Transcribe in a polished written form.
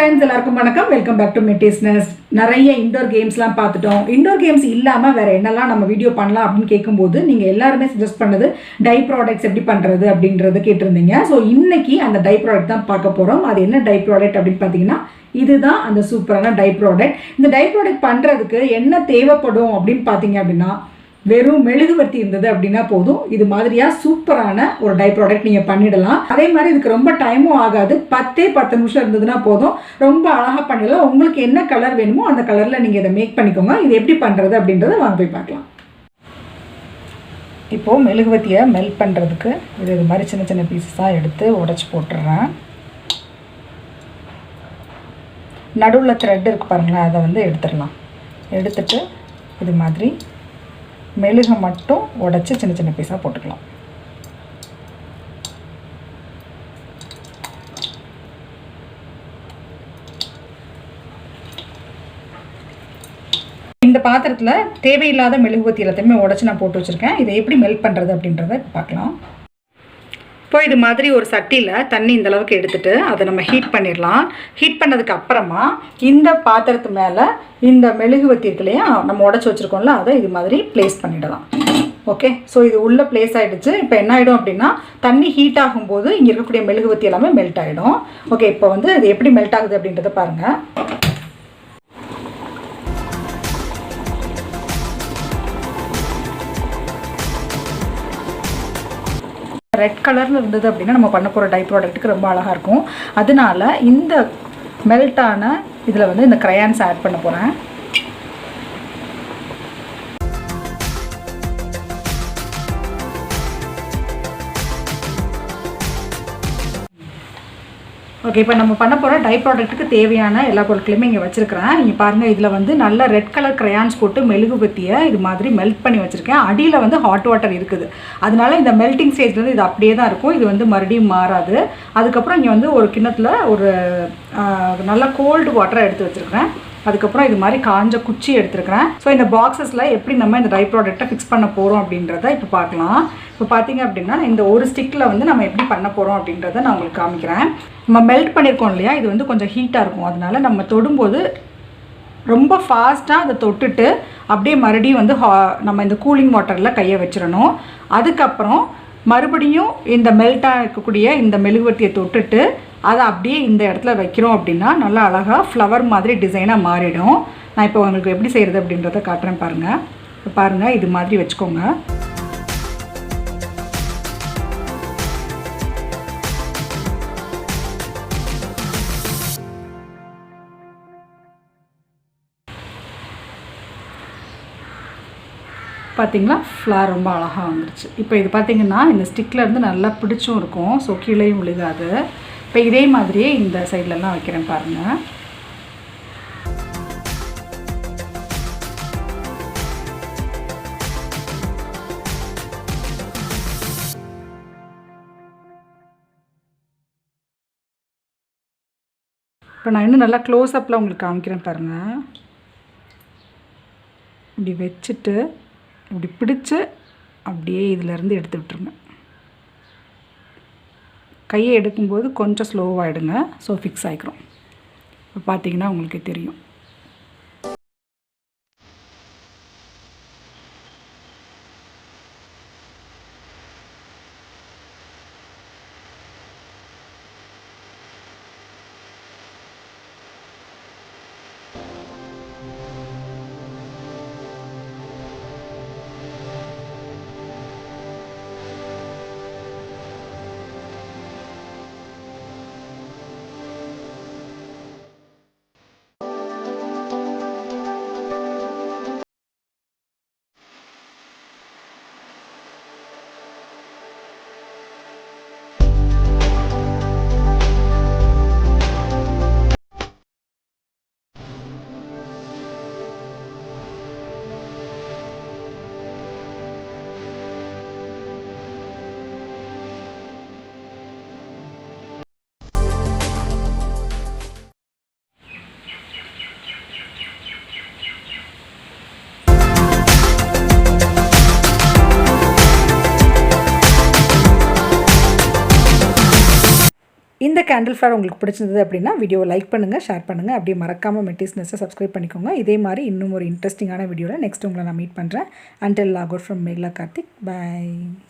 Friends எல்லாருக்கும் வணக்கம். Welcome back to மெட்டிஸ்னஸ். நிறைய இண்டோர் கேம்ஸ்லாம் பார்த்துட்டோம். இண்டோர் கேம்ஸ் இல்லாமல் வேறு என்னெல்லாம் நம்ம வீடியோ பண்ணலாம் அப்படின்னு கேட்கும்போது நீங்கள் எல்லாருமே சஜஸ்ட் பண்ணது டை ப்ராடக்ட்ஸ் எப்படி பண்ணுறது அப்படின்றத கேட்டிருந்தீங்க. ஸோ இன்னைக்கு அந்த டை ப்ராடக்ட் தான் பார்க்க போகிறோம். அது என்ன டை ப்ராடக்ட் அப்படின்னு பார்த்தீங்கன்னா இதுதான் அந்த சூப்பரான டை ப்ராடக்ட். இந்த டை ப்ராடக்ட் பண்ணுறதுக்கு என்ன தேவைப்படும் அப்படின்னு பார்த்தீங்க அப்படின்னா வெறும் மெழுகுவர்த்தி இருந்தது அப்படின்னா போதும். இது மாதிரியா சூப்பரான ஒரு டை ப்ராடக்ட் நீங்கள் பண்ணிடலாம். அதே மாதிரி இதுக்கு ரொம்ப டைமும் ஆகாது. 10 நிமிஷம் இருந்ததுன்னா போதும், ரொம்ப அழகாக பண்ணிடலாம். உங்களுக்கு என்ன கலர் வேணுமோ அந்த கலரில் நீங்கள் இதை மேக் பண்ணிக்கோங்க. இது எப்படி பண்ணுறது அப்படின்றத வாங்க போய் பார்க்கலாம். இப்போது மெழுகுவர்த்தியை மெல்ட் பண்ணுறதுக்கு இது மாதிரி சின்ன சின்ன பீஸஸாக எடுத்து உடச்சி போட்டுடுறேன். நடுவில் த்ரெட் இருக்குது பாருங்களேன், அதை எடுத்துடலாம். எடுத்துட்டு இது மாதிரி மெழுகை மட்டும் உடச்சி சின்ன சின்ன பீஸாக போட்டுக்கலாம். இந்த பாத்திரத்தில் தேவையில்லாத மெழுகுவர்த்தி எல்லாத்தையுமே உடச்சி நான் போட்டு வச்சுருக்கேன். இதை எப்படி மெல்ட் பண்ணுறது அப்படின்றத பார்க்கலாம். இப்போ இது மாதிரி ஒரு சட்டியில் தண்ணி இந்த அளவுக்கு எடுத்துகிட்டு அதை நம்ம ஹீட் பண்ணிடலாம். ஹீட் பண்ணதுக்கு அப்புறமா இந்த பாத்திரத்து மேலே இந்த மெழுகுவர்த்தி இருக்கு இல்லையா, நம்ம உடச்சி வச்சுருக்கோம்ல, அதை இது மாதிரி ப்ளேஸ் பண்ணிடலாம். ஓகே, ஸோ இது உள்ளே ப்ளேஸ் ஆகிடுச்சு. இப்போ என்ன ஆகிடும் அப்படின்னா தண்ணி ஹீட் ஆகும்போது இங்கே இருக்கக்கூடிய மெழுகுவர்த்தி எல்லாமே மெல்ட் ஆகிடும். ஓகே, இப்போ இது எப்படி மெல்ட் ஆகுது அப்படின்றத பாருங்கள். ரெட் கலரில் இருந்தது அப்படின்னா நம்ம பண்ண போகிற டை ப்ராடக்ட்டுக்கு ரொம்ப அழகாக இருக்கும். அதனால இந்த மெல்ட்டான இதில் இந்த க்ரையான்ஸ் ஆட் பண்ண போகிறேன். ஓகே, இப்போ நம்ம பண்ண போகிற டை ப்ராடக்ட்டுக்கு தேவையான எல்லா பொருட்களையுமே இங்கே வச்சுருக்கிறேன். நீங்கள் பாருங்கள், இதில் நல்ல ரெட் கலர் க்ரையான்ஸ் போட்டு மெழுகுவர்த்தியை இது மாதிரி மெல்ட் பண்ணி வச்சுருக்கேன். அடியில் ஹாட் வாட்டர் இருக்குது. அதனால இந்த மெல்ட்டிங் ஸ்டேஜ்லேருந்து இது அப்படியே தான் இருக்கும். இது மறுபடியும் மாறாது. அதுக்கப்புறம் இங்கே ஒரு கிண்ணத்தில் ஒரு நல்ல கோல்டு வாட்டரை எடுத்து வச்சுருக்கிறேன். அதுக்கப்புறம் இது மாதிரி காஞ்ச குச்சி எடுத்துருக்கிறேன். ஸோ இந்த பாக்ஸஸில் எப்படி நம்ம இந்த டை ப்ராடக்ட்டை ஃபிக்ஸ் பண்ண போகிறோம் அப்படின்றத இப்போ பார்க்கலாம். இப்போ பார்த்தீங்க அப்படின்னா இந்த ஒரு ஸ்டிக்கில் நம்ம எப்படி பண்ண போகிறோம் அப்படின்றத நான் உங்களுக்கு காமிக்கிறேன். நம்ம மெல்ட் பண்ணியிருக்கோம் இல்லையா, இது கொஞ்சம் ஹீட்டாக இருக்கும். அதனால நம்ம தொடும்போது ரொம்ப ஃபாஸ்ட்டாக அதை தொட்டுட்டு அப்படியே மறுபடியும் நம்ம இந்த கூலிங் வாட்டரில் கையை வச்சிடணும். அதுக்கப்புறம் மறுபடியும் இந்த மெல்ட்டாக இருக்கக்கூடிய இந்த மெழுகுவர்த்தியை தொட்டுட்டு அதை அப்படியே இந்த இடத்துல வைக்கிறோம் அப்படின்னா நல்லா அழகாக ஃப்ளவர் மாதிரி டிசைனாக மாறிடும். நான் இப்போ உங்களுக்கு எப்படி செய்கிறது அப்படின்றத காட்டுறேன் பாருங்கள். இப்போ பாருங்கள், இது மாதிரி வச்சுக்கோங்க. பார்த்திங்களா, ஃப்ளார் ரொம்ப அழகாக வந்துருச்சு. இப்போ இது பார்த்திங்கன்னா இந்த ஸ்டிக்லேருந்து நல்லா பிடிச்சும் இருக்கும். ஸோ கீழேயும் விழுகாது. இப்போ இதே மாதிரியே இந்த சைட்லலாம் வைக்கிறேன் பாருங்கள். இப்போ நான் இன்னும் நல்லா க்ளோஸ்அப்பில் உங்களுக்கு காமிக்கிறேன் பாருங்கள். இப்படி வச்சுட்டு இப்படி பிடிச்சு அப்படியே இதிலேருந்து எடுத்து விட்டுருங்க. கையை எடுக்கும்போது கொஞ்சம் ஸ்லோவாகிடுங்க. So fix ஆகிக்கிறோம். இப்போ பார்த்தீங்கன்னா உங்களுக்கே தெரியும். இந்த கேண்டில் ஃப்ளவர் உங்களுக்கு பிடிச்சிருந்தது அப்படின்னா வீடியோவை லைக் பண்ணுங்கள், ஷேர் பண்ணுங்கள். அப்படியே மறக்காமல் மெட்டிஸ்னஸை சப்ஸ்கிரைப் பண்ணிக்கோங்க. இதே மாதிரி இன்னும் ஒரு இன்ட்ரெஸ்டிங்கான வீடியோவில் நெக்ஸ்ட் உங்களை நான் மீட் பண்ணுறேன். Until log out from Mekala Karthik. By.